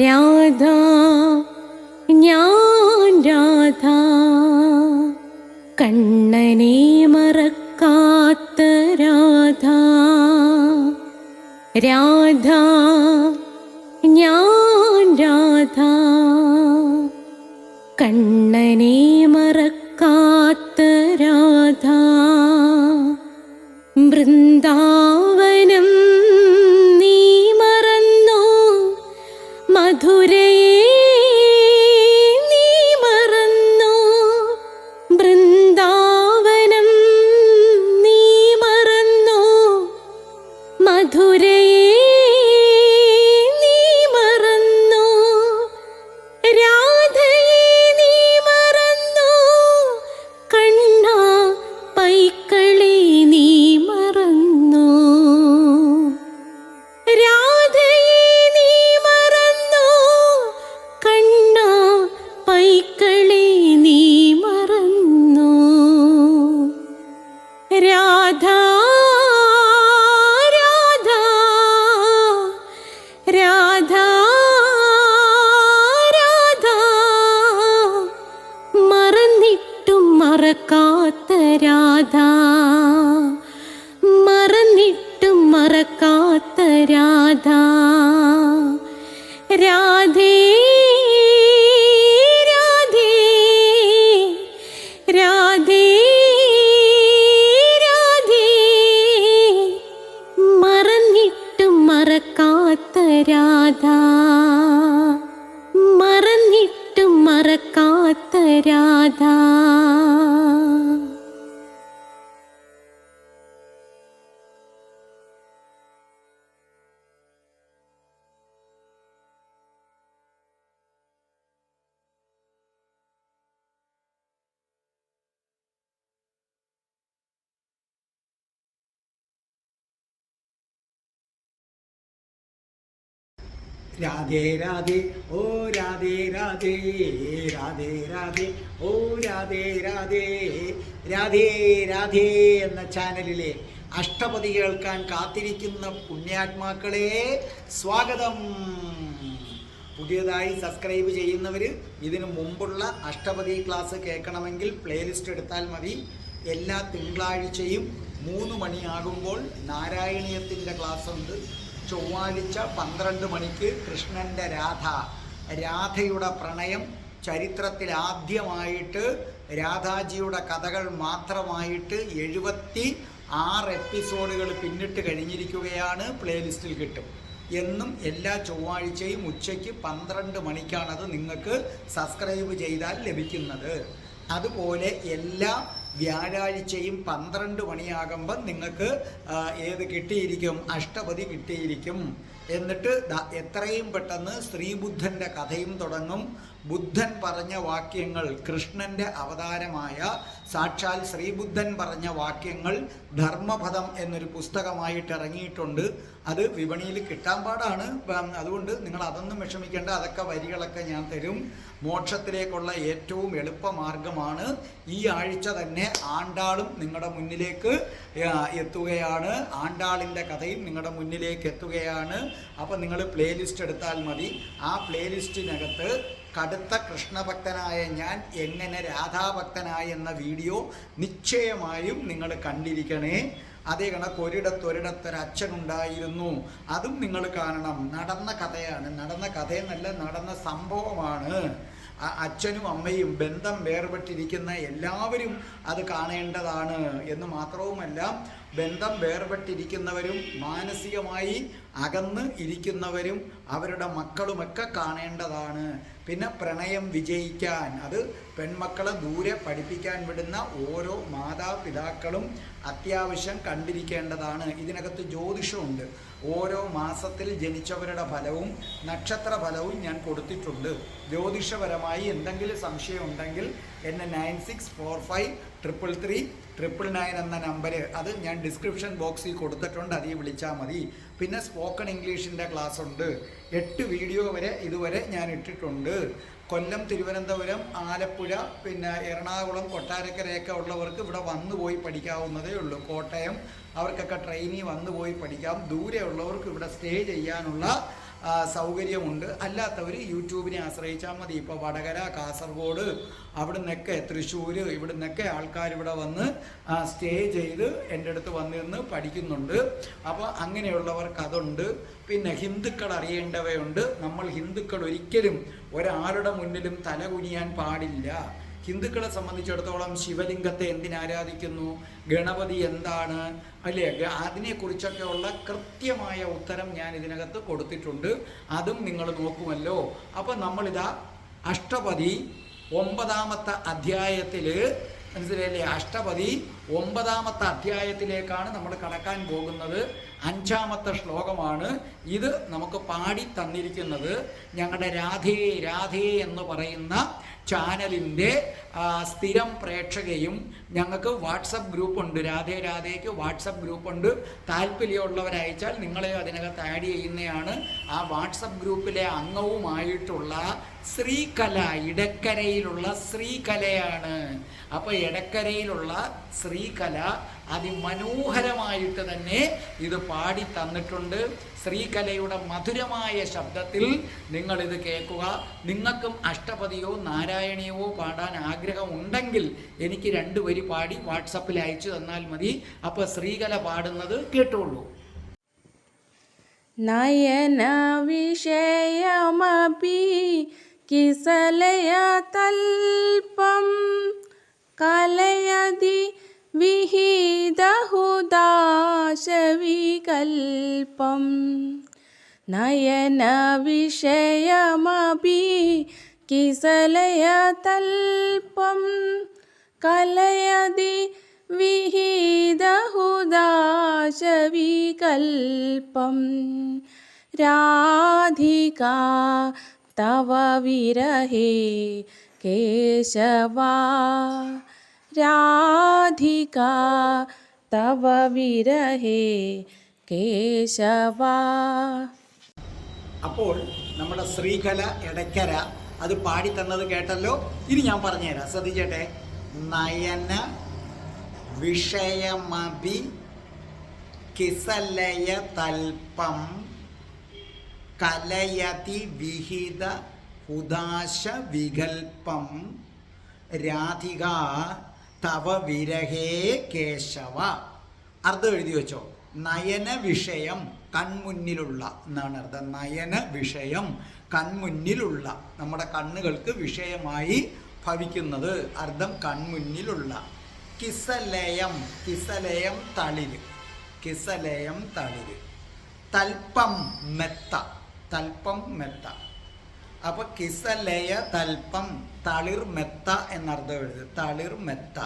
രാധ ഞാൻ രാധ കണ്ണനെ മറക്കാത്ത രാധ. രാധ ഞാൻ രാധ കണ്ണനെ മറക്കാത്ത രാധ. വൃന്ദാവനം നീ മറന്നോ, മധുരയെ നീ മറന്നോ. വൃന്ദാവനം നീ മറന്നോ, മധുരയെ നീ മറന്നോ. രാധയെ നീ മറന്നോ, കണ്ണാ പൈക്കളെ നീ മറന്നോ. രാധയെ നീ മറന്നോ, കണ്ണാ പൈക്കളെ നീ മറന്നോ. രാധ രാധ രാധ രാധ മറന്നിട്ടും മറക്കാത്ത രാധ. മറന്നിട്ടും മറക്കാത്ത രാധ. രാധേ രാധേ രാധേ രാധേ മറന്നിട്ടും മറക്കാത്ത രാധ. മറന്നിട്ടും മറക്കാത്ത രാധ. രാധേ രാധേ ഓ രാധേ രാധേ രാധേ രാധേ ഓ രാധേ രാധേ. രാധേ രാധേ എന്ന ചാനലിലെ അഷ്ടപതി കേൾക്കാൻ കാത്തിരിക്കുന്ന പുണ്യാത്മാക്കളെ സ്വാഗതം. പുതിയതായി സബ്സ്ക്രൈബ് ചെയ്യുന്നവർ ഇതിനു മുമ്പുള്ള അഷ്ടപതി ക്ലാസ് കേൾക്കണമെങ്കിൽ പ്ലേലിസ്റ്റ് എടുത്താൽ മതി. എല്ലാ തിങ്കളാഴ്ചയും 3 മണിയാകുമ്പോൾ നാരായണീയത്തിൻ്റെ ക്ലാസ് ഉണ്ട്. ചൊവ്വാഴ്ച 12 മണിക്ക് കൃഷ്ണൻ്റെ രാധ, രാധയുടെ പ്രണയം ചരിത്രത്തിൽ ആദ്യമായിട്ട് രാധാജിയുടെ കഥകൾ മാത്രമായിട്ട് 76 എപ്പിസോഡുകൾ പിന്നിട്ട് കഴിഞ്ഞിരിക്കുകയാണ്. പ്ലേലിസ്റ്റിൽ കിട്ടും. എന്നും എല്ലാ ചൊവ്വാഴ്ചയും ഉച്ചയ്ക്ക് 12 മണിക്കാണത് നിങ്ങൾക്ക് സബ്സ്ക്രൈബ് ചെയ്താൽ ലഭിക്കുന്നത്. അതുപോലെ എല്ലാ വ്യാഴാഴ്ചയും 12 മണിയാകുമ്പം നിങ്ങൾക്ക് ഏത് കിട്ടിയിരിക്കും? അഷ്ടപതി കിട്ടിയിരിക്കും. എന്നിട്ട് എത്രയും പെട്ടെന്ന് ശ്രീബുദ്ധൻ്റെ കഥയും തുടങ്ങും. ബുദ്ധൻ പറഞ്ഞ വാക്യങ്ങൾ, കൃഷ്ണൻ്റെ അവതാരമായ സാക്ഷാൽ ശ്രീബുദ്ധൻ പറഞ്ഞ വാക്യങ്ങൾ ധർമ്മപദം എന്നൊരു പുസ്തകമായിട്ട് ഇറങ്ങിയിട്ടുണ്ട്. അത് വിപണിയിൽ കിട്ടാൻ പാടാണ്. അതുകൊണ്ട് നിങ്ങൾ അതൊന്നും വിഷമിക്കേണ്ട. അതൊക്കെ വരികളൊക്കെ ഞാൻ തരും. മോക്ഷത്തിലേക്കുള്ള ഏറ്റവും എളുപ്പമാർഗമാണ്. ഈ ആഴ്ച തന്നെ ആണ്ടാളും നിങ്ങളുടെ മുന്നിലേക്ക് എത്തുകയാണ്. ആണ്ടാളിൻ്റെ കഥയും നിങ്ങളുടെ മുന്നിലേക്ക് എത്തുകയാണ്. അപ്പോൾ നിങ്ങൾ പ്ലേലിസ്റ്റ് എടുത്താൽ മതി. ആ പ്ലേലിസ്റ്റിനകത്ത് കടുത്ത കൃഷ്ണഭക്തനായ ഞാൻ എങ്ങനെ രാധാഭക്തനായി എന്ന വീഡിയോ നിശ്ചയമായും നിങ്ങൾ കണ്ടിരിക്കണേ. അതേ കണക്ക് ഒരിടത്തൊരച്ഛനുണ്ടായിരുന്നു, അതും നിങ്ങൾ കാണണം. നടന്ന കഥയാണ്. നടന്ന കഥയെന്നല്ല, നടന്ന സംഭവമാണ്. അച്ഛനും അമ്മയും ബന്ധം വേർപെട്ടിരിക്കുന്ന എല്ലാവരും അത് കാണേണ്ടതാണ്. എന്ന് മാത്രവുമല്ല, ബന്ധം വേർപെട്ടിരിക്കുന്നവരും മാനസികമായി അകന്ന് ഇരിക്കുന്നവരും അവരുടെ മക്കളുമൊക്കെ കാണേണ്ടതാണ്. പിന്നെ പ്രണയം വിജയിക്കാൻ, അത് പെൺമക്കളെ ദൂരെ പഠിപ്പിക്കാൻ വിടുന്ന ഓരോ മാതാപിതാക്കളും അത്യാവശ്യം കണ്ടിരിക്കേണ്ടതാണ്. ഇതിനകത്ത് ജ്യോതിഷമുണ്ട്. ഓരോ മാസത്തിൽ ജനിച്ചവരുടെ ഫലവും നക്ഷത്ര ഫലവും ഞാൻ കൊടുത്തിട്ടുണ്ട്. ജ്യോതിഷപരമായി എന്തെങ്കിലും സംശയം ഉണ്ടെങ്കിൽ എന്നെ 96453339 എന്ന നമ്പർ, അത് ഞാൻ ഡിസ്ക്രിപ്ഷൻ ബോക്സിൽ കൊടുത്തിട്ടുണ്ട്. അതിൽ വിളിച്ചാൽ മതി. പിന്നെ സ്പോക്കൺ ഇംഗ്ലീഷിൻ്റെ ക്ലാസ് ഉണ്ട്. 8 വീഡിയോ വരെ ഇതുവരെ ഞാൻ ഇട്ടിട്ടുണ്ട്. കൊല്ലം, തിരുവനന്തപുരം, ആലപ്പുഴ, പിന്നെ എറണാകുളം, കൊട്ടാരക്കരയൊക്കെ ഉള്ളവർക്ക് ഇവിടെ വന്നു പോയി പഠിക്കാവുന്നതേ ഉള്ളൂ. കോട്ടയം അവർക്കൊക്കെ ട്രെയിനിൽ വന്നു പോയി പഠിക്കാം. ദൂരെ ഉള്ളവർക്ക് ഇവിടെ സ്റ്റേ ചെയ്യാനുള്ള സൗകര്യമുണ്ട്. അല്ലാത്തവർ യൂട്യൂബിനെ ആശ്രയിച്ചാൽ മതി. ഇപ്പോൾ വടകര, കാസർഗോഡ്, അവിടെ നിന്നൊക്കെ തൃശ്ശൂർ, ഇവിടെ നിന്നൊക്കെ ആൾക്കാർ ഇവിടെ വന്ന് സ്റ്റേ ചെയ്ത് എൻ്റെ അടുത്ത് വന്നിരുന്ന് പഠിക്കുന്നുണ്ട്. അപ്പോൾ അങ്ങനെയുള്ളവർക്ക് അതുണ്ട്. പിന്നെ ഹിന്ദുക്കൾ അറിയേണ്ടവയുണ്ട്. നമ്മൾ ഹിന്ദുക്കൾ ഒരിക്കലും ഒരാളുടെ മുന്നിലും തല കുനിയാൻ പാടില്ല. ഹിന്ദുക്കളെ സംബന്ധിച്ചിടത്തോളം ശിവലിംഗത്തെ എന്തിനാരാധിക്കുന്നു, ഗണപതി എന്താണ്, അല്ലേ, അതിനെക്കുറിച്ചൊക്കെയുള്ള കൃത്യമായ ഉത്തരം ഞാൻ ഇതിനകത്ത് കൊടുത്തിട്ടുണ്ട്. അതും നിങ്ങൾ നോക്കുമല്ലോ. അപ്പം നമ്മളിതാ അഷ്ടപതി 9-ാമത്തെ അധ്യായത്തിൽ, മനസ്സിലായില്ലേ, അഷ്ടപതി 9-ാമത്തെ അധ്യായത്തിലേക്കാണ് നമ്മൾ കടക്കാൻ പോകുന്നത്. 5-ാമത്തെ ശ്ലോകമാണ് ഇത് നമുക്ക് പാടി തന്നിരിക്കുന്നത് ഞങ്ങളുടെ രാധേ രാധേ എന്ന് പറയുന്ന ചാനലിൻ്റെ സ്ഥിരം പ്രേക്ഷകയും. ഞങ്ങൾക്ക് വാട്സപ്പ് ഗ്രൂപ്പുണ്ട്, രാധേ രാധേക്ക് വാട്സപ്പ് ഗ്രൂപ്പുണ്ട്. താല്പര്യമുള്ളവരയച്ചാൽ നിങ്ങളെ അതിനകത്ത് ആഡ് ചെയ്യുന്നതാണ്. ആ വാട്സപ്പ് ഗ്രൂപ്പിലെ അംഗവുമായിട്ടുള്ള ശ്രീകല, ഇടക്കരയിലുള്ള ശ്രീകലയാണ്. അപ്പോൾ ഇടക്കരയിലുള്ള ശ്രീകല അതിമനോഹരമായിട്ട് തന്നെ ഇത് പാടി തന്നിട്ടുണ്ട്. ശ്രീകലയുടെ മധുരമായ ശബ്ദത്തിൽ നിങ്ങളിത് കേൾക്കുക. നിങ്ങൾക്കും അഷ്ടപതിയോ നാരായണീയമോ പാടാൻ ആഗ്രഹമുണ്ടെങ്കിൽ എനിക്ക് 2 വരി പാടി വാട്സപ്പിൽ അയച്ചു തന്നാൽ മതി. അപ്പോൾ ശ്രീകല പാടുന്നത് കേട്ടോളൂ. നയന വിഷയമപി കിസലയതൽപം കലയതി വിഹിതഹുദാശവികൽപം. നയന വിഷയമപി കിസലയതൽപം കലയതി വിഹിതഹുദാശവികൽപം. രാധികാ തവ വിരഹേ കേശവാ, രാധികാ തവ വിരഹേ കേശവാ. അപ്പോൾ നമ്മുടെ ശ്രീകല ഇടയ്ക്കര അത് പാടിത്തന്നത് കേട്ടല്ലോ. ഇനി ഞാൻ പറഞ്ഞുതരാം, ശ്രദ്ധിച്ചേട്ടെ. നയന വിഷയമപി കിസലയ തൽപം കലയതി വിഹിത ഹുദാശ വികൽപം. രാധിക തവ വിരഹേ കേശവ. അർത്ഥം എഴുതി വെച്ചോ. നയന വിഷയം കൺമുന്നിലുള്ള എന്നാണ് അർത്ഥം. നയന വിഷയം കൺമുന്നിലുള്ള, നമ്മുടെ കണ്ണുകൾക്ക് വിഷയമായി ഭവിക്കുന്നത്. അർത്ഥം കൺമുന്നിലുള്ള. കിസലയം, കിസലയം തളിര്, കിസലയം തളിര്. തൽപ്പം മെത്ത, തൽപ്പം മെത്ത. അപ്പൊ കിസലയ തൽപ്പം തളിർ മെത്ത എന്നർത്ഥം എഴുതി. തളിർ മെത്ത.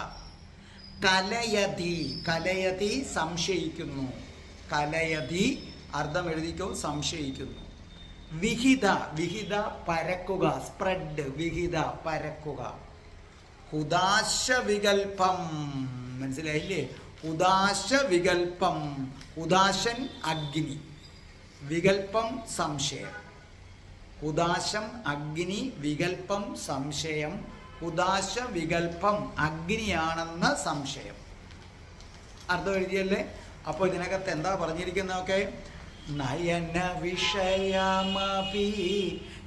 കലയതി, കലയതി സംശയിക്കുന്നു. കലയതി അർത്ഥം എഴുതിക്കോ, സംശയിക്കുന്നു. വിഹിത, വിഹിത പരക്കുക, സ്പ്രെഡ്, വിഹിത പരക്കുക. ഹുദാശ വികൽപ്പം, മനസ്സിലായില്ലേ? ഹുദാശ വികൽപ്പം. ഹുദാശൻ അഗ്നി, വികൽപ്പം സംശയം. ഹുദാശം അഗ്നി, വികൽപ്പം സംശയം. ഹുദാശ വികൽപ്പം അഗ്നിയാണെന്ന സംശയം. അർത്ഥം എഴുതിയല്ലേ? അപ്പോൾ ഇതിനകത്ത് എന്താ പറഞ്ഞിരിക്കുന്നതൊക്കെ? നയന വിഷയമപി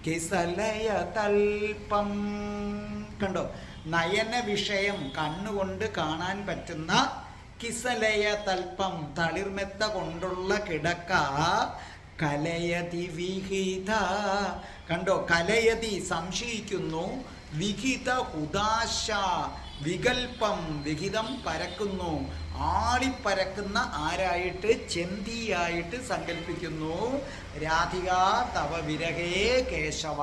കിസലയ തൽപം. കണ്ടോ? നയന വിഷയം കണ്ണുകൊണ്ട് കാണാൻ പറ്റുന്ന, കിസലയ തൽപ്പം തളിർമെത്ത കൊണ്ടുള്ള കിടക്ക. കലയതി വിഹിത, കണ്ടോ? കലയതി സംശയിക്കുന്നു. വിഹിത ഹുദാശ വികൽപ്പം വിഹിതം പരക്കുന്നു. ആളിപ്പരക്കുന്ന ആരായിട്ട്? ചെന്തിയായിട്ട് സങ്കല്പിക്കുന്നു. രാധിക തവ വിരഹേ കേശവ.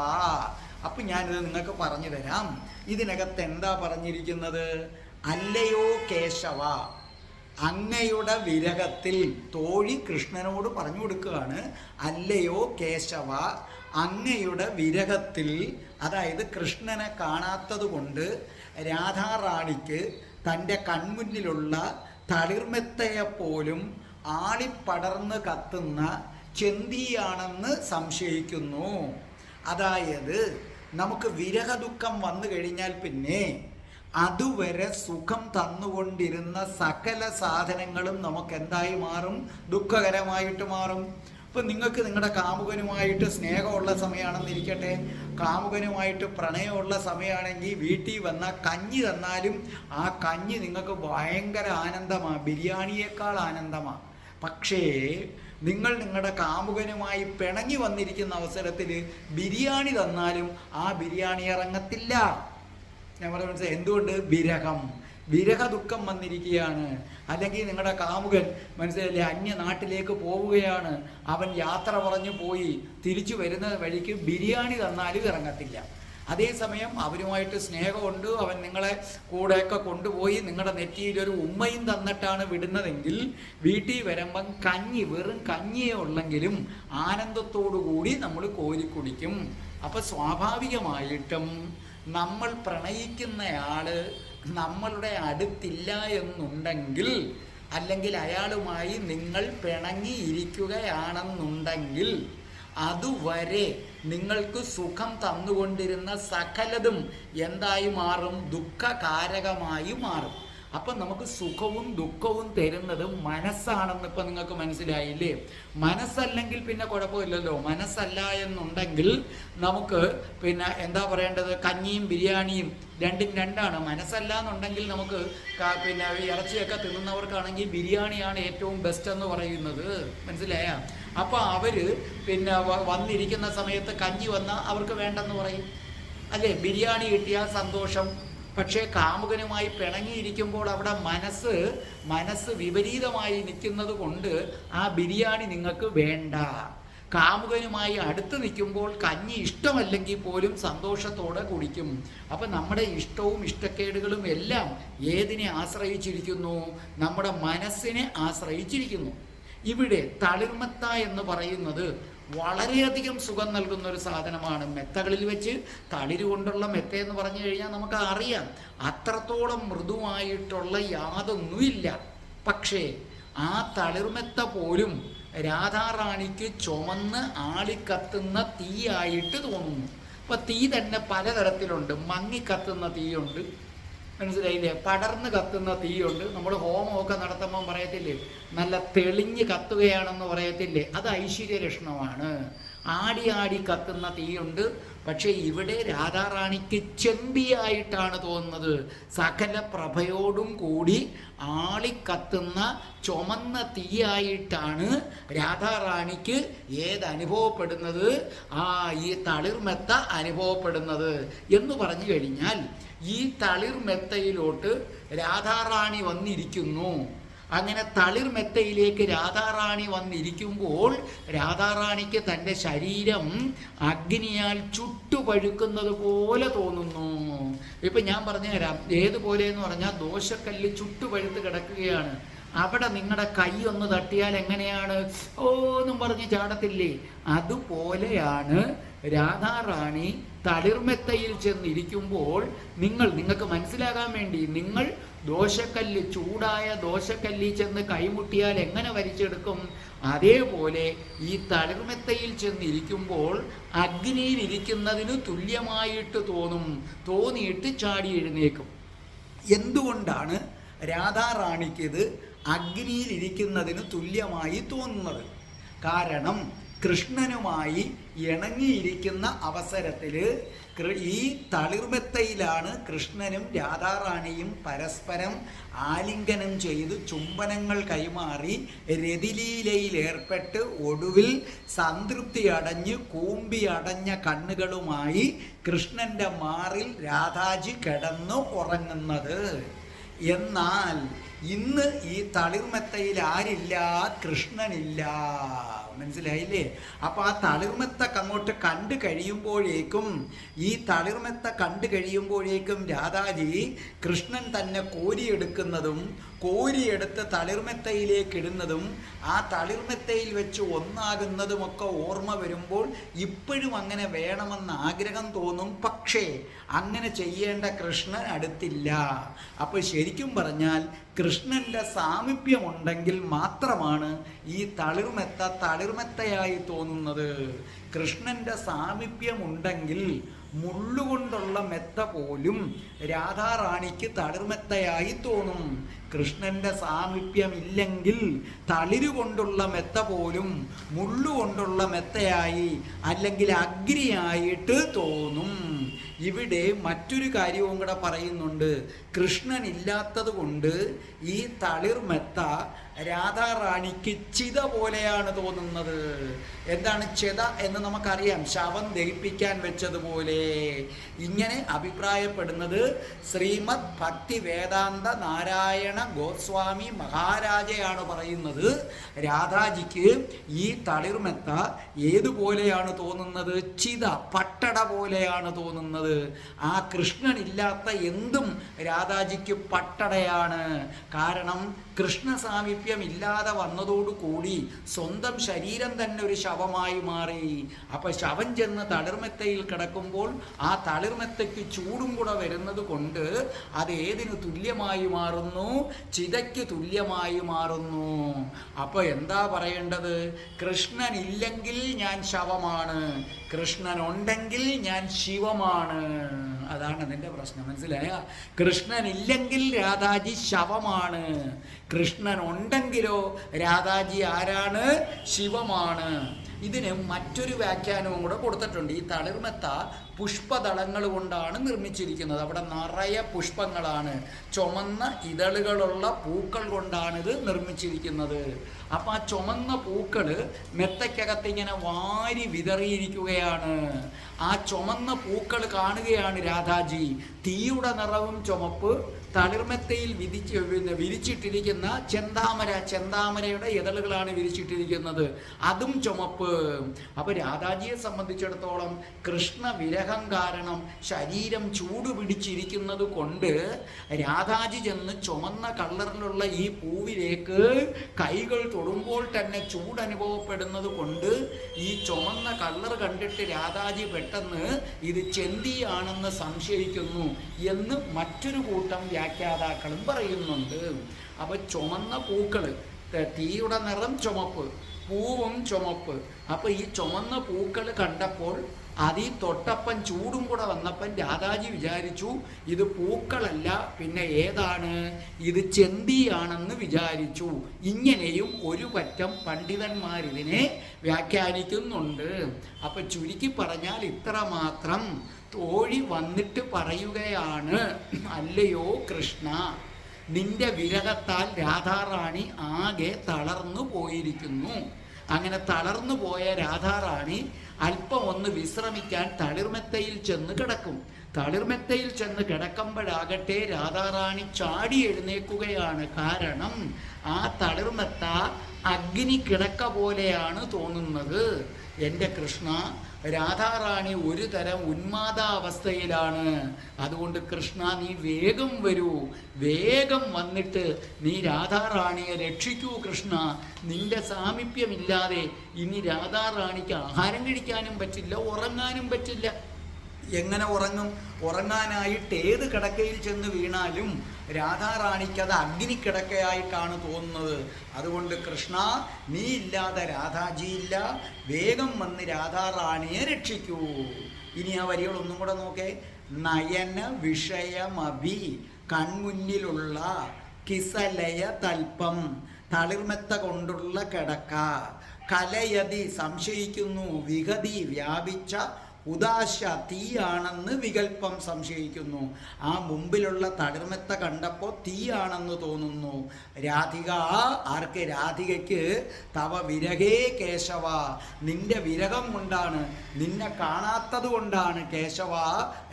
അപ്പം ഞാനിത് നിങ്ങൾക്ക് പറഞ്ഞു തരാം. ഇതിനകത്ത് എന്താ പറഞ്ഞിരിക്കുന്നത്? അല്ലയോ കേശവ, അങ്ങയുടെ വിരഹത്തിൽ, തോഴി കൃഷ്ണനോട് പറഞ്ഞു കൊടുക്കുകയാണ്. അല്ലയോ കേശവ, അങ്ങയുടെ വിരഹത്തിൽ, അതായത് കൃഷ്ണനെ കാണാത്തത് കൊണ്ട് രാധാറാണിക്ക് തൻ്റെ കൺമുന്നിലുള്ള തളിർമെത്തയെപ്പോലും ആളിപ്പടർന്ന് കത്തുന്ന ചെന്തിയാണെന്ന് സംശയിക്കുന്നു. അതായത് നമുക്ക് വിരഹദുഃഖം വന്നു കഴിഞ്ഞാൽ പിന്നെ അതുവരെ സുഖം തന്നുകൊണ്ടിരുന്ന സകല സാധനങ്ങളും നമുക്ക് എന്തായി മാറും? ദുഃഖകരമായിട്ട് മാറും. ഇപ്പം നിങ്ങൾക്ക് നിങ്ങളുടെ കാമുകനുമായിട്ട് സ്നേഹമുള്ള സമയമാണെന്നിരിക്കട്ടെ, കാമുകനുമായിട്ട് പ്രണയമുള്ള സമയമാണെങ്കിൽ വീട്ടിൽ വന്ന കഞ്ഞി തന്നാലും ആ കഞ്ഞി നിങ്ങൾക്ക് ഭയങ്കര ആനന്ദമാണ്, ബിരിയാണിയേക്കാൾ ആനന്ദമാണ്. പക്ഷേ നിങ്ങൾ നിങ്ങളുടെ കാമുകനുമായി പിണങ്ങി വന്നിരിക്കുന്ന അവസരത്തിൽ ബിരിയാണി തന്നാലും ആ ബിരിയാണി ഇറങ്ങത്തില്ല. ഞാൻ പറഞ്ഞ മനസ്സിലായി എന്തുകൊണ്ട്? വിരഹ ദുഃഖം വന്നിരിക്കുകയാണ്. അല്ലെങ്കിൽ നിങ്ങളുടെ കാമുകൻ മനസ്സിലായില്ലേ അന്യ നാട്ടിലേക്ക് പോവുകയാണ്, അവൻ യാത്ര പറഞ്ഞു പോയി, തിരിച്ചു വരുന്ന വഴിക്ക് ബിരിയാണി തന്നാലും ഇറങ്ങത്തില്ല. അതേസമയം അവരുമായിട്ട് സ്നേഹമുണ്ട്, അവൻ നിങ്ങളെ കൂടെയൊക്കെ കൊണ്ടുപോയി നിങ്ങളുടെ നെറ്റിയിലൊരു ഉമ്മയും തന്നിട്ടാണ് വിടുന്നതെങ്കിൽ വീട്ടിൽ വരുമ്പം കഞ്ഞി, വെറും കഞ്ഞിയേ ഉള്ളെങ്കിലും ആനന്ദത്തോടു കൂടി നമ്മൾ കോരി കുടിക്കും. അപ്പം സ്വാഭാവികമായിട്ടും നമ്മൾ പ്രണയിക്കുന്നയാള് നമ്മളുടെ അടുത്തില്ല എന്നുണ്ടെങ്കിൽ, അല്ലെങ്കിൽ അയാളുമായി നിങ്ങൾ പിണങ്ങിയിരിക്കുകയാണെന്നുണ്ടെങ്കിൽ അതുവരെ നിങ്ങൾക്ക് സുഖം തന്നുകൊണ്ടിരുന്ന സകലതും എന്തായി മാറും? ദുഃഖകാരകമായി മാറും. അപ്പം നമുക്ക് സുഖവും ദുഃഖവും തരുന്നത് മനസ്സാണെന്ന് ഇപ്പം നിങ്ങൾക്ക് മനസ്സിലായില്ലേ? മനസ്സല്ലെങ്കിൽ പിന്നെ കുഴപ്പമില്ലല്ലോ. മനസ്സല്ല എന്നുണ്ടെങ്കിൽ നമുക്ക് പിന്നെ എന്താ പറയേണ്ടത്? കഞ്ഞിയും ബിരിയാണിയും രണ്ടും രണ്ടാണ്. മനസ്സല്ല എന്നുണ്ടെങ്കിൽ നമുക്ക് പിന്നെ ഇറച്ചിയൊക്കെ തിന്നുന്നവർക്കാണെങ്കിൽ ബിരിയാണിയാണ് ഏറ്റവും ബെസ്റ്റ് എന്ന് പറയുന്നത്. മനസ്സിലായ? അപ്പോൾ അവർ പിന്നെ വന്നിരിക്കുന്ന സമയത്ത് കഞ്ഞി വന്നാൽ അവർക്ക് വേണ്ടെന്ന് പറയും അല്ലേ? ബിരിയാണി കിട്ടിയാൽ സന്തോഷം. പക്ഷേ കാമുകനുമായി പിണങ്ങിയിരിക്കുമ്പോൾ അവിടെ മനസ്സ് വിപരീതമായി നിൽക്കുന്നത് കൊണ്ട് ആ ബിരിയാണി നിങ്ങൾക്ക് വേണ്ട. കാമുകനുമായി അടുത്ത് നിൽക്കുമ്പോൾ കഞ്ഞി ഇഷ്ടമല്ലെങ്കിൽ പോലും സന്തോഷത്തോടെ കുടിക്കും. അപ്പം നമ്മുടെ ഇഷ്ടവും ഇഷ്ടക്കേടുകളും എല്ലാം ഏതിനെ ആശ്രയിച്ചിരിക്കുന്നു? നമ്മുടെ മനസ്സിനെ ആശ്രയിച്ചിരിക്കുന്നു. ഇവിടെ തളിർമെത്ത എന്ന് പറയുന്നത് വളരെയധികം സുഖം നൽകുന്ന ഒരു സാധനമാണ്. മെത്തകളിൽ വെച്ച് തളിര് കൊണ്ടുള്ള മെത്ത എന്ന് പറഞ്ഞു കഴിഞ്ഞാൽ നമുക്ക് അറിയാം അത്രത്തോളം മൃദുവായിട്ടുള്ള യാതൊന്നുമില്ല. പക്ഷേ ആ തളിർമെത്ത പോലും രാധാറാണിക്ക് ചുമന്ന് ആളിക്കത്തുന്ന തീയായിട്ട് തോന്നുന്നു. അപ്പം തീ തന്നെ പലതരത്തിലുണ്ട്. മങ്ങിക്കത്തുന്ന തീയുണ്ട്, മനസ്സിലായില്ലേ? പടർന്ന് കത്തുന്ന തീയുണ്ട്. നമ്മൾ ഹോമമൊക്കെ നടത്തുമ്പം പറയത്തില്ലേ നല്ല തെളിഞ്ഞ് കത്തുകയാണെന്ന് പറയത്തില്ലേ? അത് ഐശ്വര്യ ലക്ഷണമാണ്. ആടി ആടി കത്തുന്ന തീയുണ്ട്. പക്ഷേ ഇവിടെ രാധാറാണിക്ക് ചെമ്പിയായിട്ടാണ് തോന്നുന്നത്. സകല പ്രഭയോടും കൂടി ആളിക്കത്തുന്ന ചുമന്ന തീയായിട്ടാണ് രാധാറാണിക്ക് ഏതനുഭവപ്പെടുന്നത്? ഈ തളിർമെത്ത അനുഭവപ്പെടുന്നത് എന്ന് പറഞ്ഞു കഴിഞ്ഞാൽ ഈ തളിർമെത്തയിലോട്ട് രാധാറാണി വന്നിരിക്കുന്നു. അങ്ങനെ തളിർമെത്തയിലേക്ക് രാധാറാണി വന്നിരിക്കുമ്പോൾ രാധാറാണിക്ക് തൻ്റെ ശരീരം അഗ്നിയാൽ ചുട്ടുപഴുക്കുന്നത് പോലെ തോന്നുന്നു. ഇപ്പം ഞാൻ പറഞ്ഞുതരാം ഏതുപോലെ എന്ന് പറഞ്ഞാൽ ദോശക്കല്ല് ചുട്ടുപഴുത്ത് കിടക്കുകയാണ്. അവിടെ നിങ്ങളുടെ കൈ ഒന്ന് തട്ടിയാൽ എങ്ങനെയാണ് എന്നും പറഞ്ഞ് ചാടത്തില്ലേ? അതുപോലെയാണ് രാധാറാണി തളിർമെത്തയിൽ ചെന്നിരിക്കുമ്പോൾ നിങ്ങൾക്ക് മനസ്സിലാകാൻ വേണ്ടി നിങ്ങൾ ദോശക്കല്ല്, ചൂടായ ദോശക്കല്ലിൽ ചെന്ന് കൈമുട്ടിയാൽ എങ്ങനെ വലിച്ചെടുക്കും? അതേപോലെ ഈ തളിർമെത്തയിൽ ചെന്നിരിക്കുമ്പോൾ അഗ്നിയിലിരിക്കുന്നതിന് തുല്യമായിട്ട് തോന്നിയിട്ട് ചാടി എഴുന്നേക്കും. എന്തുകൊണ്ടാണ് രാധാറാണിക്കിത് അഗ്നിയിലിരിക്കുന്നതിന് തുല്യമായി തോന്നുന്നത്? കാരണം കൃഷ്ണനുമായി ഇണങ്ങിയിരിക്കുന്ന അവസരത്തിൽ ഈ തളിർമെത്തയിലാണ് കൃഷ്ണനും രാധാറാണിയും പരസ്പരം ആലിംഗനം ചെയ്ത് ചുംബനങ്ങൾ കൈമാറി രതിലീലയിൽ ഏർപ്പെട്ട് ഒടുവിൽ സംതൃപ്തി അടഞ്ഞ് കൂമ്പി അടഞ്ഞ കണ്ണുകളുമായി കൃഷ്ണൻ്റെ മാറിൽ രാധാജി കിടന്നു ഉറങ്ങുന്നത്. എന്നാൽ ഇന്ന് ഈ തളിർമെത്തയിൽ ആരില്ല? കൃഷ്ണനില്ല. മനസ്സിലായില്ലേ? അപ്പോൾ ആ തളിർമെത്ത അങ്ങോട്ട് കണ്ടു കഴിയുമ്പോഴേക്കും രാധാജി കൃഷ്ണൻ തന്നെ കോരിയെടുക്കുന്നതും കോരിയെടുത്ത് തളിർമെത്തയിലേക്ക് ഇടുന്നതും ആ തളിർമെത്തയിൽ വെച്ച് ഒന്നാകുന്നതുമൊക്കെ ഓർമ്മ വരുമ്പോൾ ഇപ്പോഴും അങ്ങനെ വേണമെന്ന് ആഗ്രഹം തോന്നും. പക്ഷേ അങ്ങനെ ചെയ്യേണ്ട കൃഷ്ണൻ അടുത്തില്ല. അപ്പോൾ ശരിക്കും പറഞ്ഞാൽ കൃഷ്ണൻ്റെ സാമീപ്യമുണ്ടെങ്കിൽ മാത്രമാണ് ഈ തളിർമെത്തയായി തോന്നുന്നത്. കൃഷ്ണൻ്റെ സാമീപ്യമുണ്ടെങ്കിൽ മുള്ളുകൊണ്ടുള്ള മെത്ത പോലും രാധാറാണിക്ക് തളിർമെത്തയായി തോന്നും. കൃഷ്ണന്റെ സാമീപ്യം ഇല്ലെങ്കിൽ തളിരുകൊണ്ടുള്ള മെത്ത പോലും മുള്ളുകൊണ്ടുള്ള മെത്തയായി അല്ലെങ്കിൽ അഗ്നിയായിട്ട് തോന്നും. ഇവിടെ മറ്റൊരു കാര്യവും കൂടെ പറയുന്നുണ്ട്. കൃഷ്ണൻ ഇല്ലാത്തത് കൊണ്ട് ഈ തളിർമെത്ത രാധാറാണിക്ക് ചിത പോലെയാണ് തോന്നുന്നത്. എന്താണ് ചിത എന്ന് നമുക്കറിയാം, ശവം ദഹിപ്പിക്കാൻ വെച്ചതുപോലെ. ഇങ്ങനെ അഭിപ്രായപ്പെടുന്നത് ശ്രീമദ് ഭക്തി വേദാന്ത നാരായണ ഗോസ്വാമി മഹാരാജയാണ് പറയുന്നത്. രാധാജിക്ക് ഈ തളിർമെത്ത ഏതുപോലെയാണ് തോന്നുന്നത്? ചിത, പട്ടട പോലെയാണ് തോന്നുന്നത്. ആ കൃഷ്ണനില്ലാത്ത എന്തും രാധാജിക്ക് പട്ടടയാണ്. കാരണം കൃഷ്ണ സാമീപ്യം ഇല്ലാതെ വന്നതോടുകൂടി സ്വന്തം ശരീരം തന്നെ ഒരു ശവമായി മാറി. അപ്പൊ ശവം ചെന്ന് തളിർമെത്തയിൽ കിടക്കുമ്പോൾ ആ തളിർമെത്തയ്ക്ക് ചൂടും കൂടെ വരുന്നത് കൊണ്ട് അത് ഏതിന് തുല്യമായി മാറുന്നു? ചിതയ്ക്ക് തുല്യമായി മാറുന്നു. അപ്പൊ എന്താ പറയേണ്ടത്? കൃഷ്ണൻ ഇല്ലെങ്കിൽ ഞാൻ ശവമാണ്, കൃഷ്ണൻ ഉണ്ടെങ്കിൽ ഞാൻ ശിവമാണ്. അതാണ് അതിൻ്റെ പ്രശ്നം. മനസ്സിലായ? കൃഷ്ണൻ ഇല്ലെങ്കിൽ രാധാജി ശവമാണ്, കൃഷ്ണൻ ഉണ്ടെങ്കിലോ രാധാജി ആരാണ്? ശിവമാണ്. ഇതിന് മറ്റൊരു വ്യാഖ്യാനവും കൂടെ കൊടുത്തിട്ടുണ്ട്. ഈ തളിർമെത്ത പുഷ്പദളങ്ങൾ കൊണ്ടാണ് നിർമ്മിച്ചിരിക്കുന്നത്. അവിടെ നിറയെ പുഷ്പങ്ങളാണ്, ചുമന്ന ഇതളുകളുള്ള പൂക്കൾ കൊണ്ടാണ് ഇത് നിർമ്മിച്ചിരിക്കുന്നത്. അപ്പം ആ ചുമന്ന പൂക്കൾ മെത്തയ്ക്കകത്ത് ഇങ്ങനെ വാരി വിതറിയിരിക്കുകയാണ്. ആ ചുമന്ന പൂക്കൾ കാണുകയാണ് രാധാജി. തീയുടെ നിറവും ചുമപ്പ്, തളിർമെത്തയിൽ വിരിച്ചിട്ടിരിക്കുന്ന ചെന്താമരയുടെ ഇതളുകളാണ് വിരിച്ചിട്ടിരിക്കുന്നത്, അതും ചുമപ്പ്. അപ്പൊ രാധാജിയെ സംബന്ധിച്ചിടത്തോളം കൃഷ്ണ വിരഹം കാരണം ശരീരം ചൂട് പിടിച്ചിരിക്കുന്നത് കൊണ്ട് രാധാജി ചെന്ന് ചുമന്ന കളറിലുള്ള ഈ പൂവിലേക്ക് കൈകൾ തൊടുമ്പോൾ തന്നെ ചൂട് അനുഭവപ്പെടുന്നത് കൊണ്ട് ഈ ചുമന്ന കളർ കണ്ടിട്ട് രാധാജി പെട്ടെന്ന് ഇത് ചെന്തിയാണെന്ന് സംശയിക്കുന്നു എന്ന് മറ്റൊരു കൂട്ടം വ്യാഖ്യാതാക്കളും പറയുന്നുണ്ട്. അപ്പൊ ചുമന്ന പൂക്കള്, തീയുടെ നിറം ചുമപ്പ്, പൂവും ചുമപ്പ്. അപ്പൊ ഈ ചുമന്ന പൂക്കൾ കണ്ടപ്പോൾ അതീ തൊട്ടപ്പൻ ചൂടും കൂടെ വന്നപ്പൻ രാധാജി വിചാരിച്ചു ഇത് പൂക്കളല്ല പിന്നെ ഏതാണ്, ഇത് ചെന്തിയാണെന്ന് വിചാരിച്ചു. ഇങ്ങനെയും ഒരു പറ്റം പണ്ഡിതന്മാരിതിനെ വ്യാഖ്യാനിക്കുന്നുണ്ട്. അപ്പൊ ചുരുക്കി പറഞ്ഞാൽ ഇത്ര മാത്രം. തോഴി വന്നിട്ട് പറയുകയാണ്, അല്ലയോ കൃഷ്ണ, നിന്റെ വിരഹത്താൽ രാധാറാണി ആകെ തളർന്നു പോയിരിക്കുന്നു. അങ്ങനെ തളർന്നു പോയ രാധാറാണി അല്പം ഒന്ന് വിശ്രമിക്കാൻ തളിർമെത്തയിൽ ചെന്ന് കിടക്കും. തളിർമെത്തയിൽ ചെന്ന് കിടക്കുമ്പോഴാകട്ടെ രാധാറാണി ചാടി എഴുന്നേൽക്കുകയാണ്. കാരണം ആ തളിർമെത്ത അഗ്നി കിടക്ക പോലെയാണ് തോന്നുന്നത്. എൻ്റെ കൃഷ്ണ, രാധാറാണി ഒരു തരം ഉന്മാദാവസ്ഥയിലാണ്. അതുകൊണ്ട് കൃഷ്ണ, നീ വേഗം വരൂ, വേഗം വന്നിട്ട് നീ രാധാറാണിയെ രക്ഷിക്കൂ കൃഷ്ണ. നിന്റെ സാമീപ്യമില്ലാതെ ഇനി രാധാറാണിക്ക് ആഹാരം കഴിക്കാനും പറ്റില്ല, ഉറങ്ങാനും പറ്റില്ല. എങ്ങനെ ഉറങ്ങും? ഉറങ്ങാനായിട്ട് ഏത് കിടക്കയിൽ ചെന്ന് വീണാലും രാധാറാണിക്ക് അത് അഗ്നിക്കിടക്കയായിട്ടാണ് തോന്നുന്നത്. അതുകൊണ്ട് കൃഷ്ണ, നീ ഇല്ലാതെ രാധാജിയില്ല, വേഗം വന്ന് രാധാറാണിയെ രക്ഷിക്കൂ. ഇനി ആ വരികൾ ഒന്നും കൂടെ നോക്കേ. നയന വിഷയമഭി, കൺമുന്നിലുള്ള കിസലയ തൽപ്പം, തളിർമെത്ത കൊണ്ടുള്ള കിടക്ക, കലയതി സംശയിക്കുന്നു, വിഗതി വ്യാപിച്ച ഉദാശ തീയാണെന്ന് വികൽപ്പം സംശയിക്കുന്നു. ആ മുമ്പിലുള്ള തളിർമെത്ത കണ്ടപ്പോൾ തീയാണെന്ന് തോന്നുന്നു. രാധിക, ആർക്ക്? രാധികയ്ക്ക് തവ വിരഹേ കേശവ, നിന്റെ വിരഹം കൊണ്ടാണ്, നിന്നെ കാണാത്തത് കൊണ്ടാണ് കേശവ